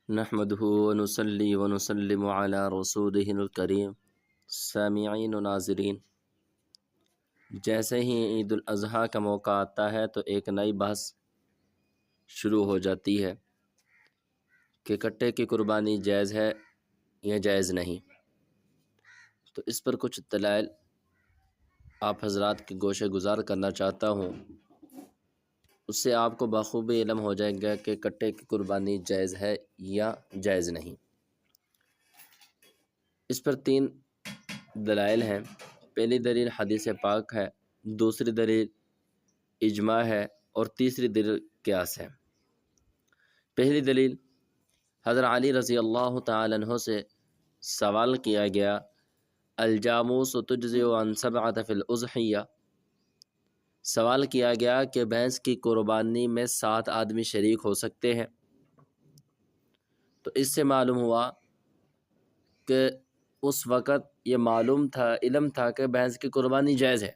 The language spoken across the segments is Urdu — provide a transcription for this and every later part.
نحمدہ ونصلی ونسلم علی رسولہ الکریم۔ سامعین و ناظرین، جیسے ہی عید الاضحیٰ کا موقع آتا ہے تو ایک نئی بحث شروع ہو جاتی ہے کہ کٹے کی قربانی جائز ہے یا جائز نہیں۔ تو اس پر کچھ دلائل آپ حضرات کے گوشے گزار کرنا چاہتا ہوں، اس سے آپ کو بخوبی علم ہو جائے گا کہ کٹے کی قربانی جائز ہے یا جائز نہیں۔ اس پر 3 دلائل ہیں۔ پہلی دلیل حدیث پاک ہے، دوسری دلیل اجماع ہے اور تیسری دلیل قیاس ہے۔ پہلی دلیل، حضرت علی رضی اللہ تعالی عنہ سے سوال کیا گیا، الجاموس تجزئ عن 7 فی الاضحیہ، سوال کیا گیا کہ بھینس کی قربانی میں 7 آدمی شریک ہو سکتے ہیں۔ تو اس سے معلوم ہوا کہ اس وقت یہ معلوم تھا، علم تھا کہ بھینس کی قربانی جائز ہے۔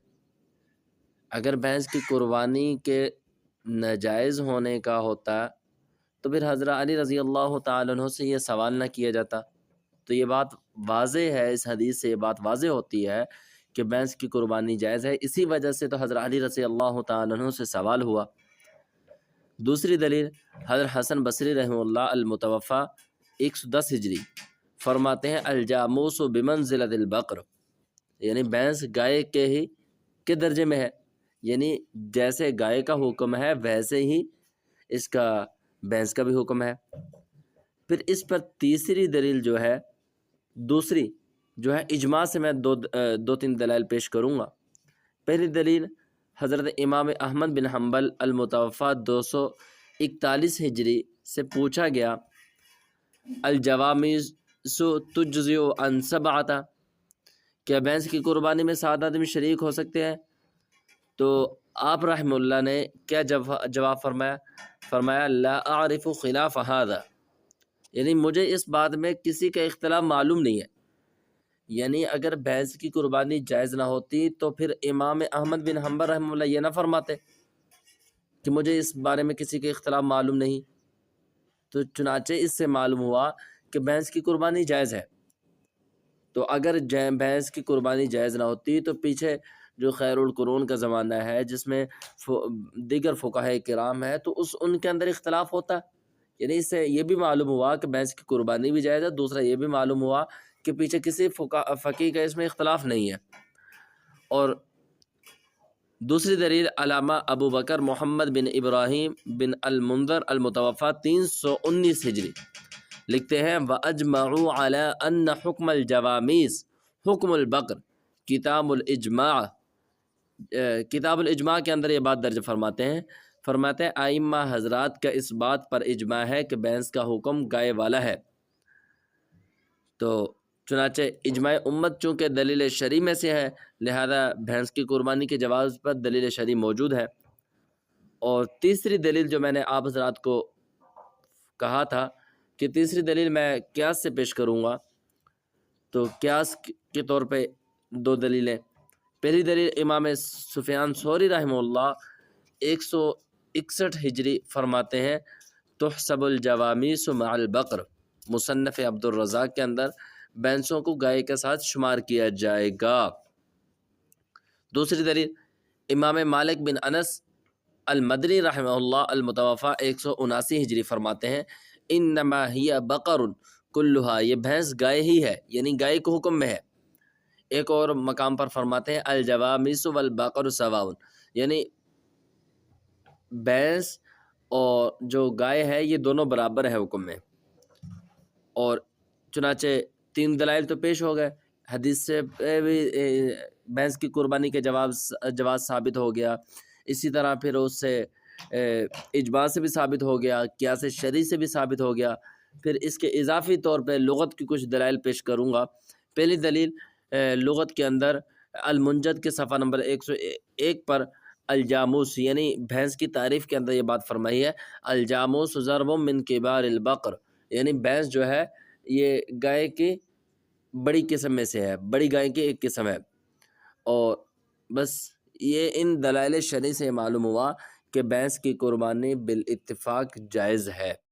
اگر بھینس کی قربانی کے ناجائز ہونے کا ہوتا تو پھر حضرت علی رضی اللہ تعالیٰ عنہ سے یہ سوال نہ کیا جاتا۔ تو یہ بات واضح ہے، اس حدیث سے یہ بات واضح ہوتی ہے کہ بھینس کی قربانی جائز ہے، اسی وجہ سے تو حضرت علی رضی اللہ تعالیٰ عنہ سے سوال ہوا۔ دوسری دلیل، حضرت حسن بصری رحمہ اللہ المتوفی 110 ہجری فرماتے ہیں، الجاموس بمنزلۃ البقر، یعنی بھینس گائے کے درجے میں ہے، یعنی جیسے گائے کا حکم ہے ویسے ہی اس کا بھینس کا بھی حکم ہے۔ پھر اس پر تیسری دلیل جو ہے، دوسری جو ہے اجماع سے میں دو تین دلائل پیش کروں گا۔ پہلی دلیل، حضرت امام احمد بن حنبل المتوفی 241 ہجری سے پوچھا گیا، الجوامس تجزئ عن 7، کیا بھینس کی قربانی میں 7 آدمی شریک ہو سکتے ہیں؟ تو آپ رحمہ اللہ نے کیا جواب فرمایا لا اعرف خلاف هذا، یعنی مجھے اس بات میں کسی کا اختلاف معلوم نہیں ہے۔ یعنی اگر بھینس کی قربانی جائز نہ ہوتی تو پھر امام احمد بن حنبل رحمہ اللہ یہ نہ فرماتے کہ مجھے اس بارے میں کسی کا اختلاف معلوم نہیں۔ تو چنانچہ اس سے معلوم ہوا کہ بھینس کی قربانی جائز ہے۔ تو اگر بھینس کی قربانی جائز نہ ہوتی تو پیچھے جو خیر القرون کا زمانہ ہے جس میں دیگر فقہاء کرام ہے تو ان کے اندر اختلاف ہوتا، یعنی اس سے یہ بھی معلوم ہوا کہ بھینس کی قربانی بھی جائز ہے، دوسرا یہ بھی معلوم ہوا کہ پیچھے کسی فقیہ کا اس میں اختلاف نہیں ہے۔ اور دوسری دلیل، علامہ ابو بکر محمد بن ابراہیم بن المنذر المتوفی 319 ہجری لکھتے ہیں، وَأَجْمَعُوا عَلَىٰ أَنَّ حُكْمَ الْجَوَامِيس حُكْمُ الْبَقْرِ، کتاب الاجماع کے اندر یہ بات درج فرماتے ہیں ائمہ حضرات کا اس بات پر اجماع ہے کہ بھینس کا حکم گائے والا ہے۔ تو چنانچہ اجماع امت چونکہ دلیل شرعی میں سے ہے، لہذا بھینس کی قربانی کے جواز پر دلیل شرعی موجود ہے۔ اور تیسری دلیل جو میں نے آپ حضرات کو کہا تھا کہ تیسری دلیل میں قیاس سے پیش کروں گا، تو قیاس کے طور پہ 2 دلیلیں۔ پہلی دلیل، امام سفیان ثوری رحمہ اللہ 161 ہجری فرماتے ہیں، تحسب الجوامیس مع البقر، مصنف عبد الرزاق کے اندر بھینسوں کو گائے کے ساتھ شمار کیا جائے گا۔ دوسری دلیل، امام مالک بن انس المدنی رحمہ اللہ المتوفی 179 ہجری فرماتے ہیں، انما ہی بقر کلھا، یہ بھینس گائے ہی ہے، یعنی گائے کے حکم میں ہے۔ ایک اور مقام پر فرماتے ہیں، الجوامس والبقر سواء، یعنی بھینس اور جو گائے ہے یہ دونوں برابر ہے حکم میں۔ اور چنانچہ 3 دلائل تو پیش ہو گئے، حدیث سے بھی بھینس کی قربانی کے جواز ثابت ہو گیا، اسی طرح پھر اس سے اجماع سے بھی ثابت ہو گیا، قیاس شرعی سے بھی ثابت ہو گیا۔ پھر اس کے اضافی طور پہ لغت کی کچھ دلائل پیش کروں گا۔ پہلی دلیل، لغت کے اندر المنجد کے صفحہ نمبر 101 پر الجاموس، یعنی بھینس کی تعریف کے اندر یہ بات فرمائی ہے، الجاموس ضرب من کبار البقر، یعنی بھینس جو ہے یہ گائے کی بڑی قسم میں سے ہے، بڑی گائے کی ایک قسم ہے۔ اور بس یہ ان دلائل شرعی سے معلوم ہوا کہ بھینس کی قربانی بالاتفاق جائز ہے۔